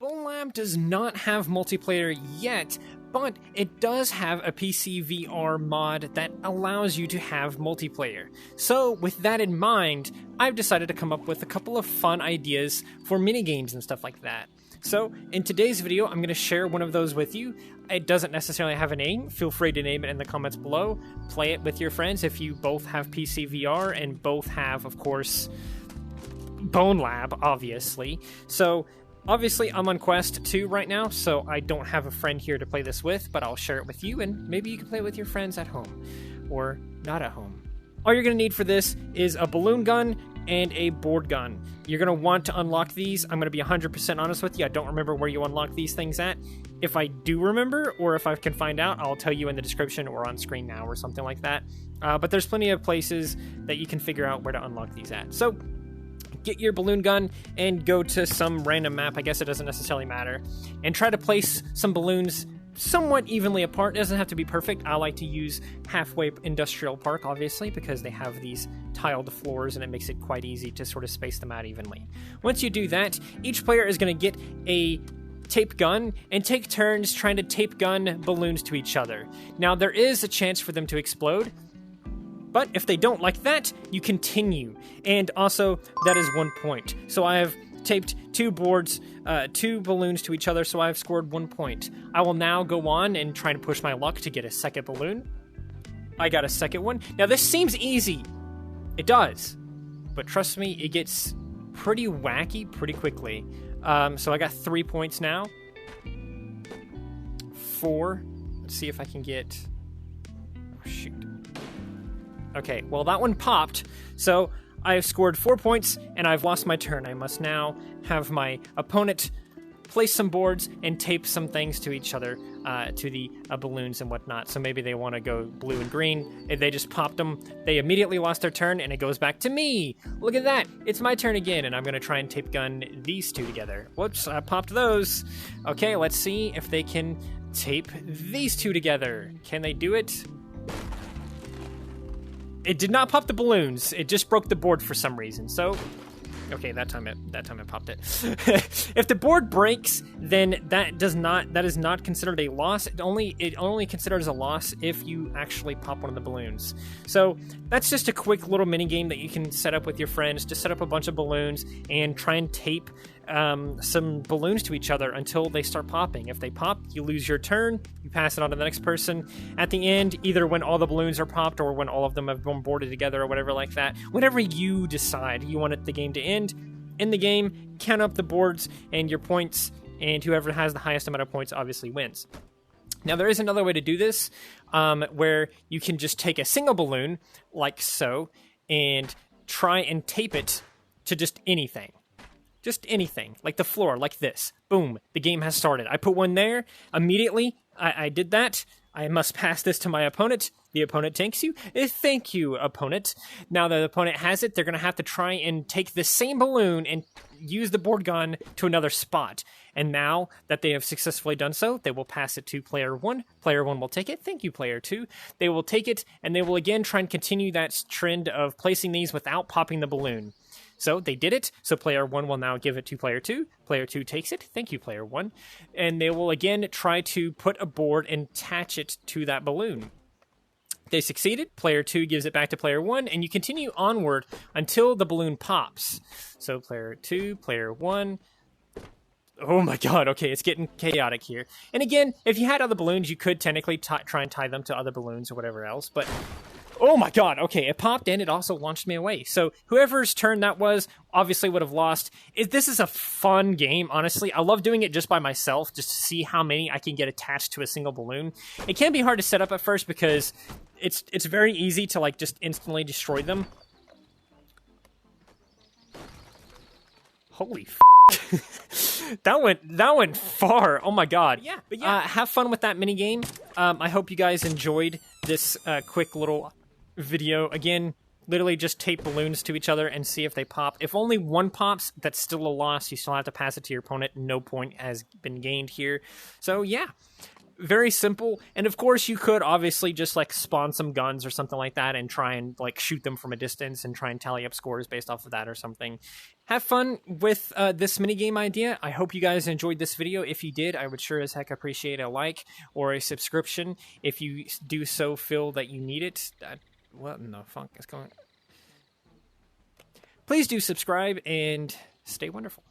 Bonelab does not have multiplayer yet, but it does have a PC VR mod that allows you to have multiplayer. So with that in mind, I've decided to come up with a couple of fun ideas for minigames and stuff like that. So in today's video, I'm going to share one of those with you. It doesn't necessarily have a name. Feel free to name it in the comments below. Play it with your friends if you both have PC VR and both have, of course, Bonelab, obviously. So obviously, I'm on Quest 2 right now, so I don't have a friend here to play this with, but I'll share it with you, and maybe you can play it with your friends at home, or not at home. All you're going to need for this is a balloon gun and a board gun. You're going to want to unlock these. I'm going to be 100% honest with you. I don't remember where you unlock these things at. If I do remember, or if I can find out, I'll tell you in the description or on screen now or something like that. But there's plenty of places that you can figure out where to unlock these at. So get your balloon gun and go to some random map, I guess it doesn't necessarily matter, and try to place some balloons somewhat evenly apart. It doesn't have to be perfect. I like to use Halfway Industrial Park, obviously, because they have these tiled floors and it makes it quite easy to sort of space them out evenly. Once you do that, each player is going to get a tape gun and take turns trying to tape gun balloons to each other. Now, there is a chance for them to explode, but if they don't like that, you continue. And also, that is 1 point. So I have taped two balloons to each other, so I've scored 1 point. I will now go on and try to push my luck to get a second balloon. I got a second one. Now, this seems easy. It does. But trust me, it gets pretty wacky pretty quickly. So I got 3 points now. 4. Let's see if I can get... Oh, shoot. Okay, well, that one popped, so I have scored 4 points, and I've lost my turn. I must now have my opponent place some boards and tape some things to each other, to the balloons and whatnot. So maybe they want to go blue and green. If they just popped them, they immediately lost their turn, and it goes back to me. Look at that. It's my turn again, and I'm going to try and tape gun these two together. Whoops, I popped those. Okay, let's see if they can tape these two together. Can they do it? It did not pop the balloons. It just broke the board for some reason. So, okay, that time it popped it. If the board breaks, then that is not considered a loss. It only considers a loss if you actually pop one of the balloons. So that's just a quick little mini game that you can set up with your friends. Just set up a bunch of balloons and try and tape some balloons to each other until they start popping. If they pop, you lose your turn. You pass it on to the next person. At the end, either when all the balloons are popped or when all of them have been boarded together or whatever like that, whenever you decide you want the game to end, in the game, count up the boards and your points, and whoever has the highest amount of points obviously wins. Now, there is another way to do this, where you can just take a single balloon, like so, and try and tape it to just anything. Just anything, like the floor, like this. Boom, the game has started. I put one there. Immediately, I did that. I must pass this to my opponent. The opponent takes you. Thank you, opponent. Now that the opponent has it, they're going to have to try and take the same balloon and use the board gun to another spot. And now that they have successfully done so, they will pass it to player 1. Player 1 will take it. Thank you, player 2. They will take it, and they will again try and continue that trend of placing these without popping the balloon. So they did it. So player 1 will now give it to player 2. Player 2 takes it. Thank you, player 1. And they will again try to put a board and attach it to that balloon. They succeeded. Player 2 gives it back to player 1, and you continue onward until the balloon pops. So player 2, player 1. Oh my god, okay, it's getting chaotic here. And again, if you had other balloons, you could technically try and tie them to other balloons or whatever else, but... Oh my god, okay, it popped and it also launched me away. So whoever's turn that was obviously would have lost. This is a fun game, honestly. I love doing it just by myself, just to see how many I can get attached to a single balloon. It can be hard to set up at first because it's very easy to like just instantly destroy them. Holy f***. That went far. Oh my god. Yeah, but yeah. Have fun with that mini game. I hope you guys enjoyed this quick little video. Again, literally just tape balloons to each other and see if they pop. If only one pops, that's still a loss. You still have to pass it to your opponent. No point has been gained here. So yeah, very simple. And of course, you could obviously just like spawn some guns or something like that and try and like shoot them from a distance and try and tally up scores based off of that or something. Have fun with this minigame idea. I hope you guys enjoyed this video. If you did, I would sure as heck appreciate a like or a subscription. If you do so feel that you need it. What in the fuck is going on? Please do subscribe and stay wonderful.